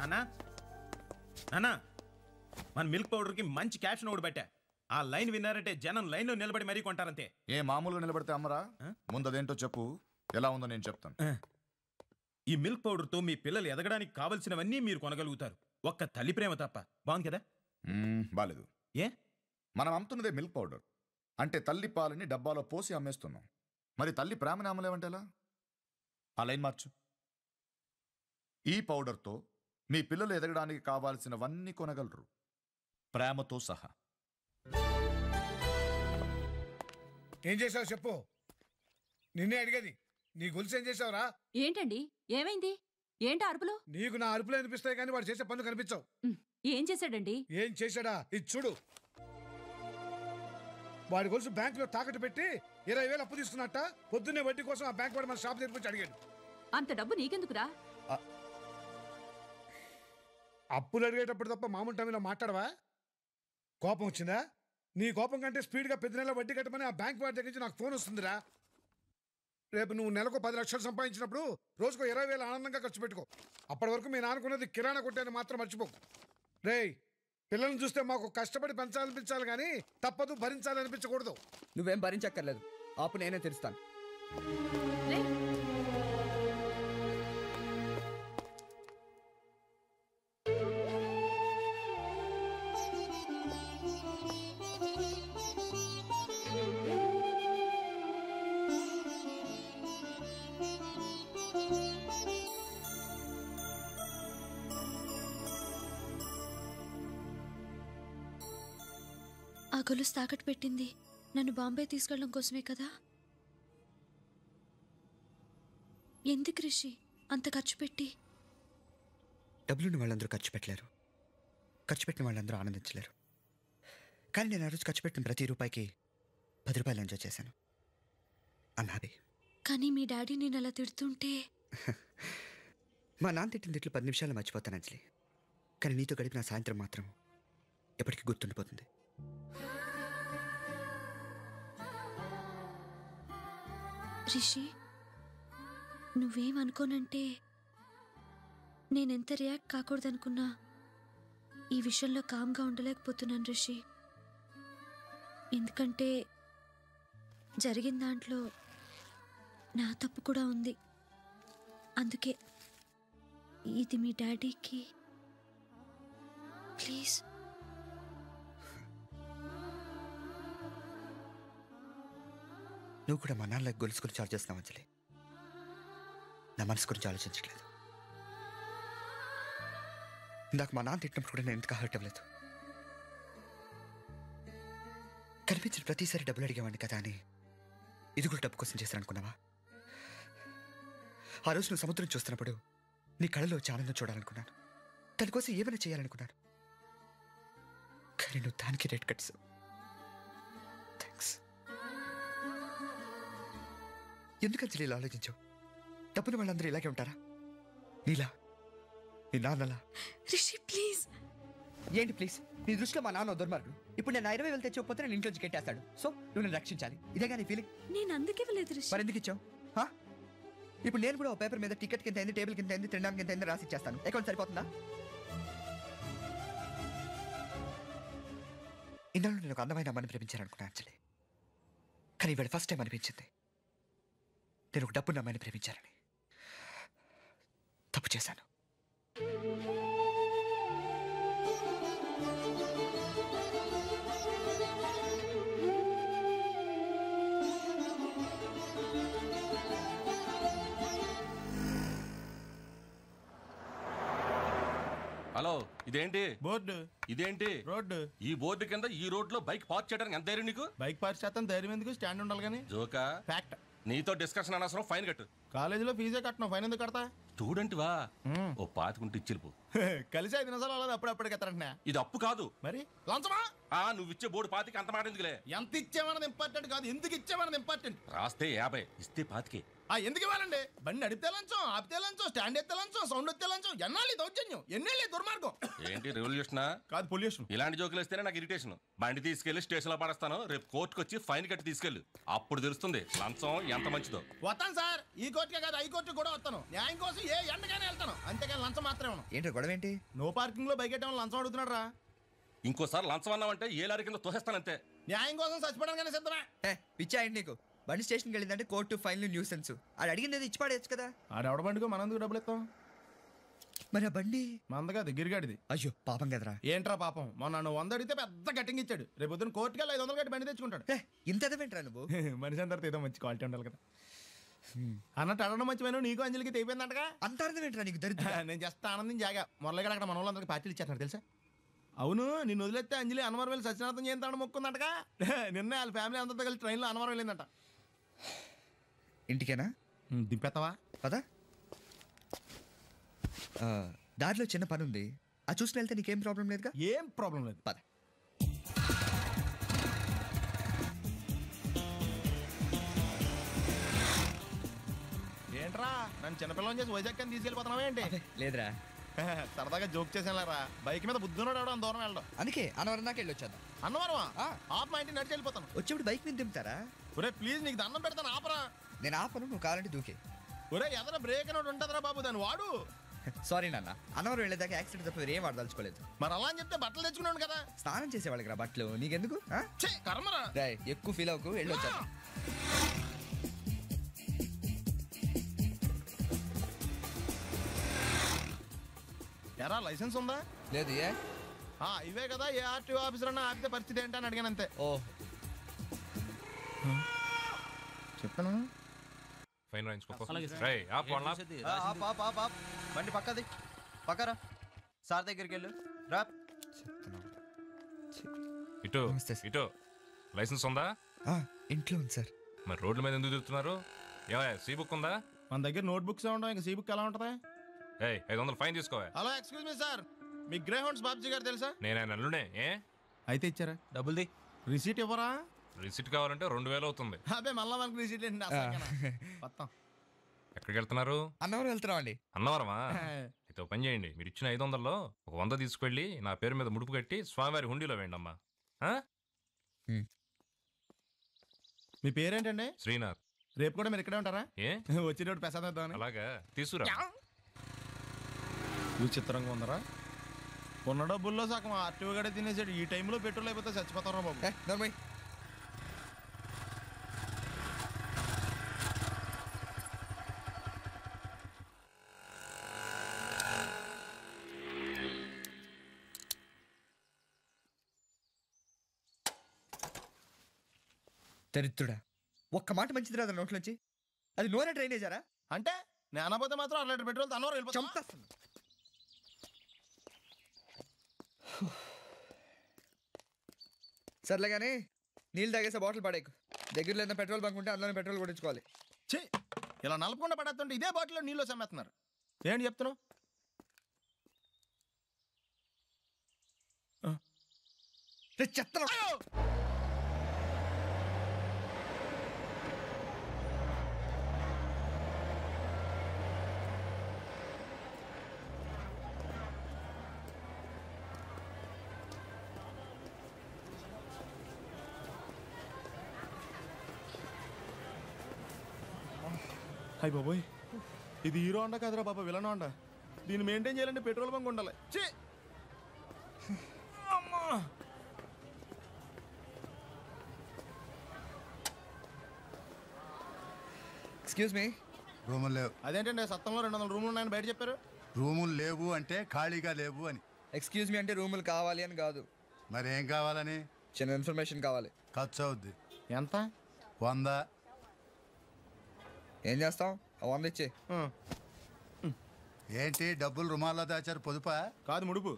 నానా నానా మన మిల్క్ పౌడర్ కి మంచి క్యాప్షన్ ఒకటి పెట్టా. ఆ లైన్ విన్నారంటే జనం లైన్ లో నిలబడి మరీ కొంటారంతే. ఏ మామూలుగా నిలబడితే అమ్మరా? ముందు అదేంటో చెప్పు, ఎలా ఉందో నేను చెప్తాను. ఈ మిల్క్ పౌడర్ తో మీ పిల్లలు ఎదగడానికి కావలసినవన్నీ మీరు కొనగలుగుతారు, ఒక్క తల్లి ప్రేమ తప్ప. బాగుంది కదా? బాలేదు. ఏ? మనం అమ్ముతున్నదే మిల్క్ పౌడర్ అంటే తల్లి పాలని డబ్బాలో పోసి అమ్మేస్తున్నాం. మరి తల్లి ప్రేమని అమ్మలేమంటేలా? ఆ లైన్ మార్చు. ఈ పౌడర్తో మీ పిల్లలు ఎదగడానికి కావాల్సినవన్నీ కొనగలరు, ప్రేమతో సహా. ఏం చేసావు చెప్పు, నిన్నే అడిగేది. నీ గొలుసు ఏం చేసావురా? ఏంటండి, ఏమైంది? ఏంటి అరుపులు? నీకు నా అరుపులు అనిపిస్తాయి కానీ వాడు చేసే పనులు కనిపించవు. ఏం చేశాడండి? ఏం చేశాడా? ఇది చూడు. వాడి గొలుసు బ్యాంకులో తాకట్టు పెట్టి 20,000 అప్పు తీసుకున్నట్ట. పొద్దున్నే వడ్డీ కోసం ఆ బ్యాంక్ వాడు మన షాప్ దగ్గరికి వచ్చి అడిగాడు. అంత డబ్బు నీకెందుకురా? అప్పులు అడిగేటప్పుడు తప్ప మామూలు టైంలో మాట్లాడవా? కోపం వచ్చిందా? నీ కోపం కంటే స్పీడ్గా 10 నెలల వడ్డీ కట్టమని ఆ బ్యాంక్ వాడి దగ్గర నుంచి నాకు ఫోన్ వస్తుందిరా. రేపు నువ్వు నెలకు 10 లక్షలు సంపాదించినప్పుడు రోజుకు 20,000 ఆనందంగా ఖర్చు పెట్టుకో. అప్పటి వరకు మీ నాన్నకున్నది కిరాణా కొట్టేది మాత్రం మర్చిపోకు. రేయ్, పిల్లల్ని చూస్తే మాకు కష్టపడి పెంచాలనిపించాలి కానీ తప్పదు భరించాలనిపించకూడదు. నువ్వేం భరించక్కర్లేదు, ఆపు నేనే తెలుస్తాను. ఆ గొలుసు తాకట్టు పెట్టింది నన్ను బాంబే తీసుకెళ్ళడం కోసమే కదా? ఎందుకు రిషి అంత ఖర్చు పెట్టి? డబ్బులున్న వాళ్ళందరూ ఖర్చు పెట్టలేరు, ఖర్చు పెట్టిన వాళ్ళందరూ ఆనందించలేరు. కానీ నేను ఆ రోజు ఖర్చు పెట్టిన ప్రతి రూపాయికి 10 రూపాయలు ఎంజాయ్ చేశాను. I'm happy. కానీ మీ డాడీ నేను అలా తిడుతుంటే? మా నాన్న తిట్టిన తిట్లు 10 నిమిషాలు మర్చిపోతాను అంజలి, కానీ నీతో గడిపిన సాయంత్రం మాత్రం ఎప్పటికీ గుర్తుండిపోతుంది. రిషి, నువ్వేమనుకోనంటే నేనెంత రియాక్ట్ కాకూడదనుకున్నా ఈ విషయంలో కామ్గా ఉండలేకపోతున్నాను రిషి. ఎందుకంటే జరిగిన దాంట్లో నా తప్పు కూడా ఉంది. అందుకే ఇది మీ డాడీకి ప్లీజ్. నువ్వు కూడా మా నాన్న గొలుసు గురించి ఆలోచిస్తున్నావు అంజలి, నా మనసు గురించి ఆలోచించట్లేదు. ఇందాక మా నాన్న తిట్టినప్పుడు కూడా నేను ఎందుకు హర్ట్ అవ్వలేదు? కనిపించిన ప్రతిసారి డబ్బులు అడిగేవాడిని కదా అని ఇది కూడా డబ్బు కోసం చేశాను అనుకున్నావా? ఆ రోజు నువ్వు సముద్రం చూస్తున్నప్పుడు నీ కళ్ళలో వచ్చి ఆనందం చూడాలనుకున్నాను, దానికోసం ఏమైనా చేయాలనుకున్నాను. కానీ నువ్వు దానికి రేట్ కట్టావు. థ్యాంక్స్. ఎందుకు అంజలి ఇలా ఆలోచించావు? డబ్బుని వాళ్ళందరూ ఇలాగే ఉంటారా? నీలా, నీ నాన్నలా? రిషి ప్లీజ్. ఏంటి ప్లీజ్? నీ దృష్టిలో మా నాన్న దుర్మార్గుడు. ఇప్పుడు నేను 20,000 తెచ్చిపోతే నేను ఇంట్లోంచి కట్టేస్తాడు. సో నువ్వు నన్ను రక్షించాలి, ఇదేగా నీ ఫీలింగ్? నేను అందుకే వెళ్ళలేదు రిషి. మరి ఎందుకు ఇచ్చావు? ఇప్పుడు నేను కూడా ఒక పేపర్ మీద టికెట్ కింద అయింది, టేబుల్ కింద అయింది, తినడానికి కింద అయింది రాసి ఇచ్చేస్తాను. అకౌంట్ సరిపోతుందా? ఇన్నాళ్ళు నేను ఒక అందమైన అమ్మని ప్రేమించాలనుకున్నాను అంజలి, కానీ ఇవాళ ఫస్ట్ టైం అనిపించింది నేను ఒక డబ్బున్న అమ్మాయిని ప్రేమించాలని. తప్పు చేశాను. హలో, ఇదేంటి బోర్డు? ఇదేంటి రోడ్డు? ఈ బోర్డు కింద ఈ రోడ్ లో బైక్ పార్క్ చేయడానికి ఎంత ధైర్యం నీకు? బైక్ పార్క్ చేస్తాను, ధైర్యం ఎందుకు? స్టాండ్ ఉండాలి కానీ. జోకా? ఫ్యాక్ట్. నీతో డిస్కషన్ అనవసరం, ఫైన్ కట్టు. కాలేజీలో ఫీజే కట్టను, ఫైన్ ఎందుకు కడతా? స్టూడెంట్ వా, ఓ పాతికుంటే ఇచ్చిల్పు. కలిసి 5 నిమిషాలు అలా అప్పుడప్పుడు ఎత్తారంటున్నా. ఇది అప్పు కాదు మరి లంచమా? నువ్వు ఇచ్చే బోర్డు పాతికి అంత మాట ఎందుకులే. ఎంత ఇచ్చేమన్నది ఇంపార్టెంట్ కాదు, ఎందుకు ఇచ్చేమన్నది ఇంపార్టెంట్. రాస్తే 50, ఇస్తే 25. ఎందుకు ఇవ్వాలండి? బండి నడిపితే లంచం, ఆపితే లంచం, స్టాండ్ ఎత్తే లంచం, సౌండ్ ఎత్తే లంచం. ఎన్నాళ్ళు దౌర్జన్యం, ఎన్నేళ్ళు దుర్మార్గం. ఏంటి రెవల్యూషనా? కాదు పొల్యూషన్. ఇలాంటి జోకులు వేస్తేనే నాకు ఇరిటేషన్. బండి తీసుకెళ్లి స్టేషన్ లో పడేస్తాను, రేపు కోర్టుకు వచ్చి ఫైన్ కట్టి తీసుకెళ్ళు. అప్పుడు తెలుస్తుంది లంచం ఎంత మంచిదో. వస్తాను సార్, ఈ కోర్టుకే కాదు హైకోర్టు కూడా వస్తాను. న్యాయం కోసం ఏ ఎండగానే వెళ్తాను, అంతేగాని లంచం మాత్రమే ఉన్నాను. ఏంటో గొడవ ఏంటి? నో పార్కింగ్ లో బైక్ ఎట్టడం లంచం అడుగుతున్నాడు రా. ఇంకోసారి లంచం అన్నామంటే ఏ లారీ కింద తోసేస్తానంతే. న్యాయం కోసం చచ్చిపోవడానికి సిద్ధమే. పిచ్చాయండి నీకు. బండి స్టేషన్కి వెళ్ళిందంటే కోర్టు ఫైన్లు న్యూసెన్స్. అది అడిగింది ఇచ్చి పడేయచ్చు కదా. ఆడెవడ బండికో మనందుకు డబ్బులు ఇస్తాం. మరి ఆ బండి మందగా గిరిగాడిది. అయ్యో పాపం కదరా. ఏంట్రా పాపం, మొన్న నన్ను 100 అడిగితే పెద్ద కట్టింగ్ ఇచ్చాడు. రేపు పొద్దున్న కోర్టుకి 500 కట్టి బండి తెచ్చుకుంటాడు. ఇంత ఎదవేంట్రా నువ్వు? మనిషి అందరితో ఏదో మంచి క్వాలిటీ ఉండాలి కదా అన్నట్టు. అడగడం మంచిపోయినా నీకు అంజలికి తెగిపోయిందంటగా. అంత అర్థమేంట్రా నీకు దరిద్ర? నేను జస్ట్ ఆనందం జాగా మొరలగా అక్కడ మన వాళ్ళందరికీ పార్టీలు ఇచ్చేస్తున్నారు తెలుసా. అవును, నిన్ను వదిలేస్తే అంజలి అన్నవరం వెళ్ళి సత్యనాథం చేస్తాడు మొక్కుందంటగా. నిన్న వాళ్ళ ఫ్యామిలీ అందరితో కలిసి ట్రైన్లో అన్నవరం వెళ్ళిందంట. ఇంటికేనా? దింపేస్తావా? పదా. దారిలో చిన్న పని ఉంది, అది చూసుకుని వెళ్తే నీకేం ప్రాబ్లం లేదుగా? ఏం ప్రాబ్లం లేదు, పద. ఏంట్రా నన్ను చిన్నపిల్లని చేసి వైజాగ్ అని తీసుకెళ్ళిపోతున్నావా ఏంటి? లేదురా, సరదాగా జోక్ చేసేలారా. బైక్ మీద బుద్ధున్నాడు అవడం దూరం వెళ్ళడం. అందుకే అన్నవరం దాకా వెళ్ళి వచ్చేద్దాం. అన్నవరమా? ఆప్ మా ఇంటికి నడిచి వెళ్ళిపోతాను. వచ్చేప్పుడు బైక్ మీద దింపుతారా? ఒరే ప్లీజ్ నీకు దండం పెడతాను ఆపరా. నేను ఆపను, నువ్వు కావాలంటే దూకే. ఒరే ఎదర బ్రేక్ అని ఉంటుందిరా బాబు, దాన్ని వాడు. సారీ నాన్న, అన్నవరం వెళ్ళేదాకా యాక్సిడెంట్ తప్ప ఏం వాడదలుచుకోలేదు. మరి అలా అని చెప్తే బట్టలు తెచ్చుకున్నాను కదా. స్నానం చేసేవాళ్ళకి రా బట్టలు, నీకెందుకు? కర్మరా. ఎక్కువ ఫీల్ అవ్వకు, వెళ్ళి వచ్చేద్దాం. ఎరా లైసెన్స్ ఉందా? లేదు. ఏ ఇవే కదా, ఏ ఆర్టీఓ ఆఫీసర్ అన్నా ఆపితే పరిస్థితి ఏంటని అడిగాను అంతే. ఓ చెప్పాను. ఫైన్ బండి పక్కది పక్కరా. సార్ దగ్గరికి వెళ్ళు రా. ఇటు ఇటు. లైసెన్స్ ఉందా? ఇంట్లో ఉంది సార్. మరి రోడ్ల మీద ఎందుకు తిరుగుతున్నారు? ఏమయ్యా సీ బుక్ ఉందా? మన దగ్గర నోట్ బుక్స్ ఉండవు, ఇంకా సీ బుక్ ఎలా ఉంటది? 500 ఫైన్ తీసుకోవా. హలో ఎక్స్క్యూజ్ మీ సార్, మీ గ్రే హౌండ్స్ బాబ్జీ గారు తెలుసా? నేను నల్లునే. అయితే ఇచ్చారా? డబ్బుల్ది. రిసీట్ ఇవ్వరా? రిసిట్ కావాలంటే 2000 అవుతుంది. అబ్బే మళ్ళా మనకు రిసీట్ ఏంటి? మొత్తం ఎక్కడికి వెళ్తున్నారు? అన్నవరం వెళ్తున్నాం అండి. అన్నవరమా? అయితే పని చేయండి, మీరు ఇచ్చిన 500లో ఒక 100 తీసుకెళ్ళి నా పేరు మీద ముడుపు కట్టి స్వామివారి హుండీలో వేయండి అమ్మా. మీ పేరేంటండి? శ్రీనాథ్. రేపు కూడా మీరు ఇక్కడే ఉంటారా? ఏ వచ్చేటప్పుడు ప్రసాదం. అలాగా తీసుకురా. విచిత్రంగా ఉందరా. ఉన్న డబ్బుల్లో సగం ఆర్టీఓ గడే తినేసాడు. ఈ టైంలో పెట్రోల్ అయిపోతే చచ్చిపోతారా బాబు. దరిద్రుడా, ఒక్క మాట మంచిది రాదు నోట్లోంచి. అది నూనె డ్రైనేజారా? అంటే నేను అనబోతే మాత్రం 1 లీటర్ పెట్రోల్ తనవరం వెళ్ళిపోతా. సర్లే కానీ నీళ్ళు తాగేసే బాటిల్ పడేకు. దగ్గరలో ఏదైనా పెట్రోల్ బంక్ ఉంటే అందులోనే పెట్రోల్ కొట్టించుకోవాలి. ఇలా నలపకుండా పడేస్తుంటే ఇదే బాటిల్లో నీళ్ళు సమ్మేస్తున్నారు. ఏంటి చెప్తున్నావు? చెత్త. హాయ్ బాబోయ్, ఇది హీరో హోండా కాదురా బాబా, విలన్ హోండా. దీన్ని మెయింటైన్ చేయాలంటే పెట్రోల్ బంక్ ఉండాలి. Excuse me. రూములు లేవు. అదేంటండి సత్తంలో 200 రూములు ఉన్నాయని బయట చెప్పారు. రూములు లేవు అంటే ఖాళీగా లేవు అని. ఎక్స్క్యూజ్ మీ అంటే రూములు కావాలి అని కాదు. మరి ఏం కావాలని? చిన్న ఇన్ఫర్మేషన్ కావాలి. ఖర్చు అవుద్ది. ఎంత? 100. ఏం చేస్తాం? 100 ఇచ్చే. ఏంటి డబ్బులు రుమాల్లో దాచారు? పొదుపా? కాదు ముడుపు.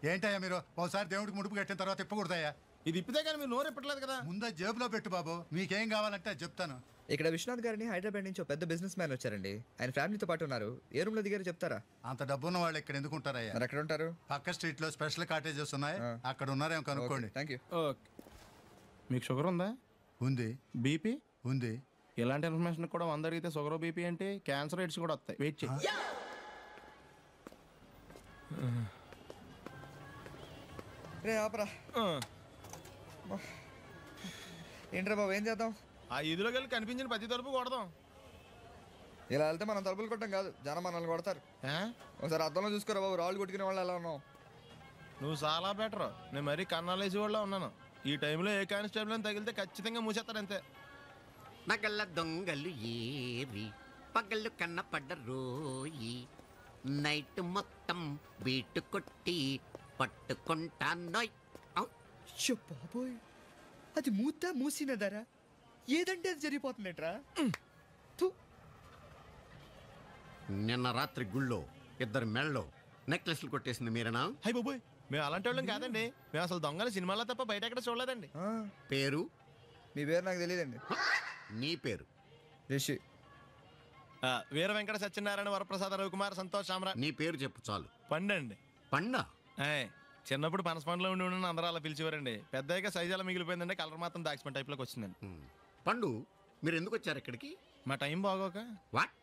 ఏంటయ్యా మీరు ఒకసారి దేవుడికి ముడుపు కట్టిన తర్వాత ఇప్పకూడదయ్యా? ఇది ఇప్పితే కానీ మీరు నోరు ఇప్పట్లేదు కదా. ముందు జేబులో పెట్టు బాబు, మీకేం కావాలంటే చెప్తాను. ఇక్కడ విశ్వనాథ్ గారిని హైదరాబాద్ నుంచి ఒక పెద్ద బిజినెస్ మ్యాన్ వచ్చారండి. ఆయన ఫ్యామిలీతో పాటు ఉన్నారు. ఏ రూమ్ లో దిగారు చెప్తారా? అంత డబ్బున్న వాళ్ళు ఇక్కడ ఎందుకు ఉంటారయ్యా? మరి ఎక్కడ ఉంటారు? పక్క స్ట్రీట్ లో స్పెషల్ కాటేజెస్ ఉన్నాయి, అక్కడ ఉన్నారేమో కనుక్కోండి. Thank you. మీకు షుగర్ ఉందా? ఉంది. బీపీ ఉంది. ఇలాంటి ఇన్ఫర్మేషన్ కూడా 100 అడిగితే షుగర్ బీపీ అంటే క్యాన్సర్ రేట్స్ కూడా వస్తాయి. వెయిట్ చేయి. రే ఆపరా. ఏంట్రా బాబు, ఏం చేద్దాం? ఆ ఇదిలోకి వెళ్ళి కనిపించిన ప్రతి తలుపు కొడదాం. ఇలా వెళ్తే మనం తలుపులు కొట్టం కాదు, జనం మనల్ని కొడతారు. ఒకసారి అద్దంలో చూసుకోరా బాబు, రాళ్ళు కొట్టుకునే వాళ్ళు ఎలా ఉన్నావు. నువ్వు చాలా బెటర్. నేను మరీ కన్నాలేసి వాళ్ళ ఉన్నాను. ఈ టైంలో ఏ కానిస్టేబుల్ అని తగిలితే ఖచ్చితంగా మూసేస్తారు అంతే. నగల దొంగలు ఏరి పగలు కన్నపడ్డ రోయి, నైట్ మొత్తం బీటు కొట్టి పట్టుకుంటానోయ్. బాబోయ్, అది మూసినదరా, ఏదంటే అది జరిగిపోతుందేట్రా. నిన్న రాత్రి గుళ్ళో 2 మెళ్ళలో నెక్లెస్లు కొట్టేసింది మీరేనా? హై బాబోయ్, మేము అలాంటి వాళ్ళం కాదండి. మేము అసలు దొంగలు సినిమాలో తప్ప బయట ఎక్కడ చూడలేదండి. పేరు? మీ పేరు నాకు తెలియదండి. నీ పేరు? రిషి. వీర వెంకట సత్యనారాయణ వరప్రసాద రవికుమార్ సంతోష్ సామ్రాట్. నీ పేరు చెప్పు చాలు. పండండి. పండా? చిన్నప్పుడు పనస పండులో ఉండి అందరూ అలా పిలిచేవారండి. పెద్దగా సైజ్ అలా మిగిలిపోయిందండి, కలర్ మాత్రం దాక్సిపెన్ టైప్లోకి వచ్చిందండి. పండు, మీరు ఎందుకు వచ్చారు ఇక్కడికి? మా టైం బాగోక. వాట్?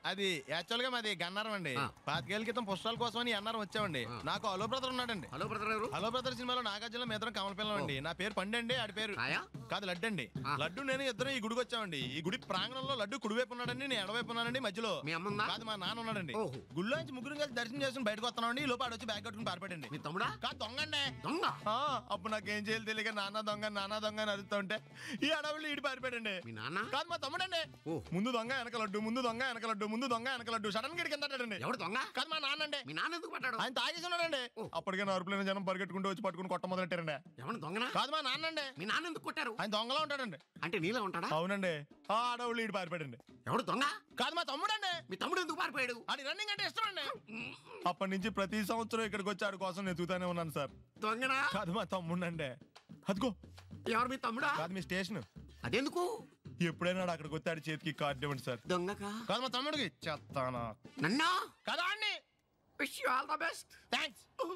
అది యాక్చువల్గా మాది గన్నారం అండి. 5 ఏళ్ల క్రితం పుష్పాల కోసం అని అన్నారం వచ్చామండి. నాకు హలో బ్రదర్ ఉన్నాడండి. హలో బ్రదర్ ఎవరు? హలో బ్రదర్ సినిమాలో నాగార్జున మేదరం కమల పిల్లం అండి. నా పేరు పండండి, ఆడి పేరు కాదు లడ్డు అండి. లడ్డు నేను ఇద్దరు ఈ గుడికి వచ్చామండి. ఈ గుడి ప్రాంగణంలో లడ్డు కుడివైపు ఉన్నాడండి, నేను ఎడవైపు ఉన్నానండి. మధ్యలో కాదు మా నాన్న ఉన్నాడండి. గుళ్ళో నుంచి ముగ్గురు కలిసి దర్శనం చేసుకుని బయటకు వస్తున్నాండి. ఈ లోపు ఆడ వచ్చి బ్యాగ్ కట్టుకుని పారిపడండి. మీ తమ్ముడా? కాదు దొంగండి. దొంగ? అప్పుడు నాకేం చేయాలి తెలియక నాన్న దొంగ అని అరుస్తూ ఉంటే ఈ అడవులు ఈడి పారిపోయాడండి. మీ నాన్న? కాదు మా తమ్ముడండి. ముందు దొంగ వెనక లడ్డు, ముందు దొంగ వెనక లడ్డు, ముందు దొంగ వెనక లడ్డు. సడన్ గా కిందండి. ఎవడు దొంగ? కాదు మా నాన్న అండి. మీ నాన్న ఎందుకు పడ్డాడు? ఆయన తాగేసి ఉన్నాడండి. అప్పటికే నరుపులైన జనం పరిగెట్టుకుంటూ వచ్చి పట్టుకుని కొట్ట మొదలెట్టారండి. ఎవరు దొంగనా? కాదు మా నాన్న అండి. మీ నాన్న ఎందుకు కొట్టారు? ఆయన దొంగలా ఉంటాడండి. అంటే నీలా ఉంటాడా? అవునండి. ఆ అడవులు ఈడు పారిపోయాడండి. ఎవడు దొంగ? కాదు మా తమ్ముడండి. మీ తమ్ముడు ఎందుకు పారిపోయాడు? అది రన్నింగ్ అంటే ఇష్టం అండి. అప్పటి నుంచి ప్రతి సంవత్సరం ఇక్కడికి వచ్చి ఆడి కోసం ఎదుగుతానే ఉన్నాను సార్. దొంగనా? కాదు మా తమ్ముడండి. అదిగో. ఎవరు మీ తమ్ముడా? కాదు మీ స్టేషన్. అదెందుకు? ఎప్పుడైనా అక్కడికి వచ్చాడు చేతికి కార్డు ఇవ్వండి సార్. దొంగకా? కాదు మా తమ్ముడికి. చెత్తానా? నన్నా? కదా అండి. Wish you all the best. Thanks.